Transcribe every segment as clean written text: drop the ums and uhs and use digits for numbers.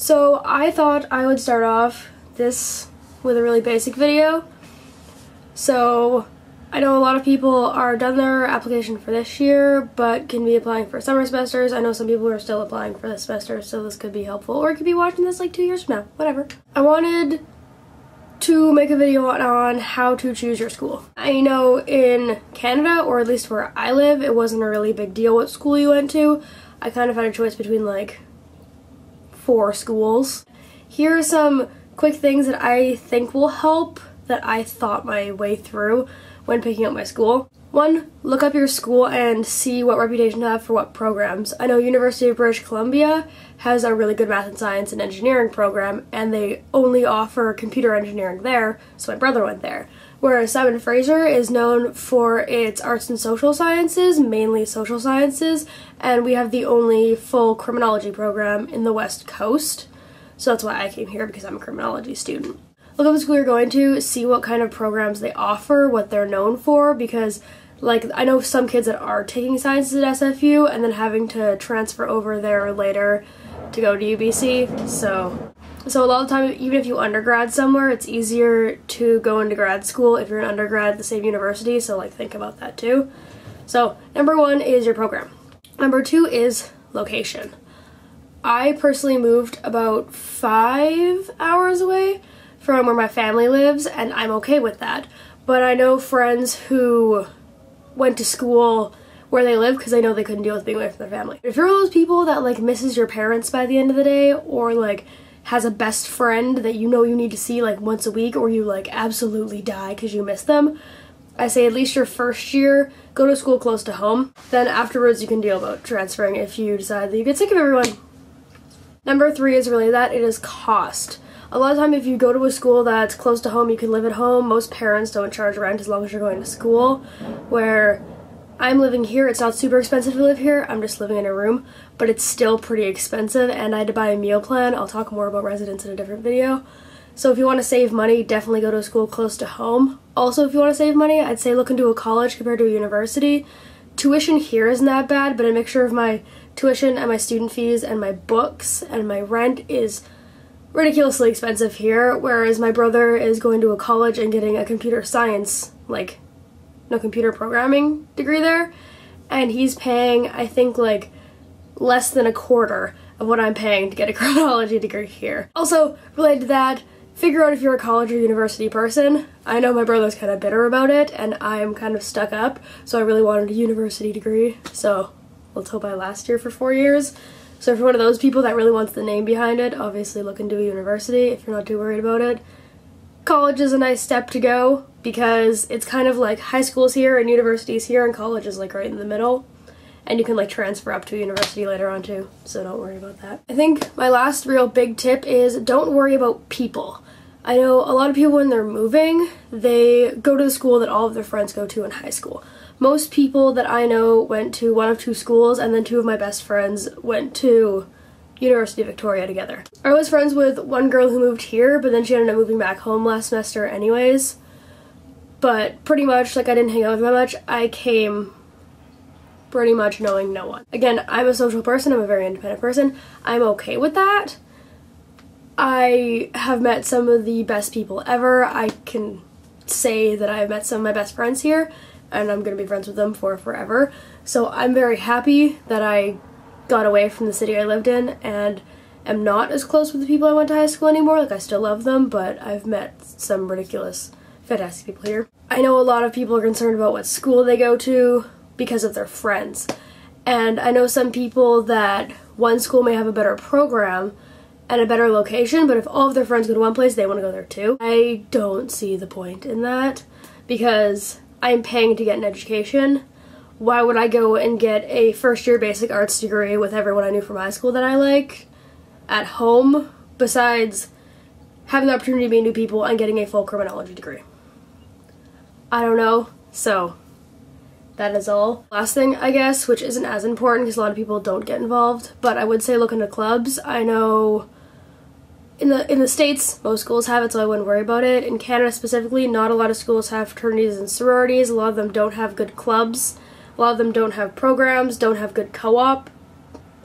So I thought I would start off this with a really basic video. So I know a lot of people are done their application for this year but can be applying for summer semesters. I know some people are still applying for this semester, so this could be helpful, or you could be watching this like 2 years from now, whatever. I wanted to make a video on how to choose your school. I know in Canada, or at least where I live, it wasn't a really big deal what school you went to. I kind of had a choice between like 4 schools. Here are some quick things that I think will help that I thought my way through when picking up my school. 1, look up your school and see what reputation you have for what programs. I know University of British Columbia has a really good math and science and engineering program, and they only offer computer engineering there, so my brother went there. Whereas Simon Fraser is known for its arts and social sciences, mainly social sciences, and we have the only full criminology program in the West Coast. So that's why I came here, because I'm a criminology student. Look up the school you're going to, see what kind of programs they offer, what they're known for, because like I know some kids that are taking sciences at SFU and then having to transfer over there later to go to UBC. So a lot of the time, even if you undergrad somewhere, it's easier to go into grad school if you're an undergrad at the same university, so like think about that too. So number 1 is your program. Number 2 is location. I personally moved about 5 hours away from where my family lives, and I'm okay with that. But I know friends who went to school where they live because they know they couldn't deal with being away from their family. If you're one of those people that like misses your parents by the end of the day, or like has a best friend that you know you need to see like once a week, or you like absolutely die because you miss them, I say at least your first year, go to school close to home. Then afterwards you can deal about transferring if you decide that you get sick of everyone. Number 3 is really that it is cost. A lot of time if you go to a school that's close to home, you can live at home. Most parents don't charge rent as long as you're going to school. Where I'm living here, it's not super expensive to live here. I'm just living in a room, but it's still pretty expensive, and I had to buy a meal plan. I'll talk more about residence in a different video. So if you want to save money, definitely go to a school close to home. Also, if you want to save money, I'd say look into a college compared to a university. Tuition here isn't that bad, but a mixture of my tuition and my student fees and my books and my rent is ridiculously expensive here, whereas my brother is going to a college and getting a computer science, like, no, computer programming degree there, and he's paying, I think, like, less than a quarter of what I'm paying to get a criminology degree here. Also, related to that, figure out if you're a college or university person. I know my brother's kind of bitter about it, and I'm kind of stuck up, so I really wanted a university degree, so let's hope I last here for 4 years. So if you're one of those people that really wants the name behind it, obviously look into a university if you're not too worried about it. College is a nice step to go because it's kind of like high school's here and university's here, and college is like right in the middle. And you can like transfer up to a university later on too, so don't worry about that. I think my last real big tip is don't worry about people. I know a lot of people when they're moving, they go to the school that all of their friends go to in high school. Most people that I know went to one of 2 schools, and then 2 of my best friends went to University of Victoria together. I was friends with one girl who moved here, but then she ended up moving back home last semester anyways. But pretty much, like, I didn't hang out with her much. I came pretty much knowing no one. Again, I'm a social person, I'm a very independent person. I'm okay with that. I have met some of the best people ever. I can say that I've met some of my best friends here, and I'm gonna be friends with them for forever. So I'm very happy that I got away from the city I lived in and am not as close with the people I went to high school anymore. Like, I still love them, but I've met some ridiculous, fantastic people here. I know a lot of people are concerned about what school they go to because of their friends. And I know some people that one school may have a better program and a better location, but if all of their friends go to one place, they want to go there too. I don't see the point in that because I'm paying to get an education. Why would I go and get a first-year basic arts degree with everyone I knew from high school that I like at home, besides having the opportunity to meet new people and getting a full criminology degree? I don't know, so that is all. Last thing, I guess, which isn't as important because a lot of people don't get involved, but I would say look into clubs. I know in the States, most schools have it, so I wouldn't worry about it. In Canada specifically, not a lot of schools have fraternities and sororities. A lot of them don't have good clubs. A lot of them don't have programs, don't have good co-op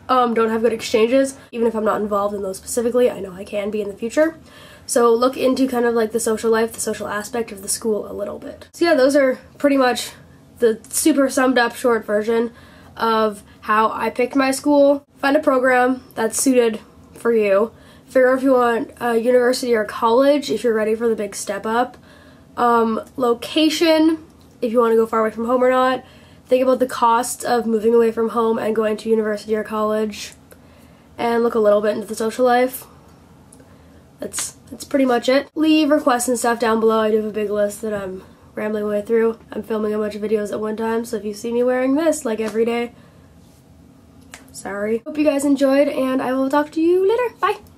don't have good exchanges. Even if I'm not involved in those specifically, I know I can be in the future. So look into kind of like the social life, the social aspect of the school a little bit. So yeah, those are pretty much the super summed up short version of how I picked my school. Find a program that's suited for you. Figure out if you want a university or college, if you're ready for the big step up. Location, if you want to go far away from home or not. Think about the costs of moving away from home and going to university or college. And look a little bit into the social life. That's pretty much it. Leave requests and stuff down below. I do have a big list that I'm rambling my way through. I'm filming a bunch of videos at one time, so if you see me wearing this like every day, sorry. Hope you guys enjoyed, and I will talk to you later. Bye!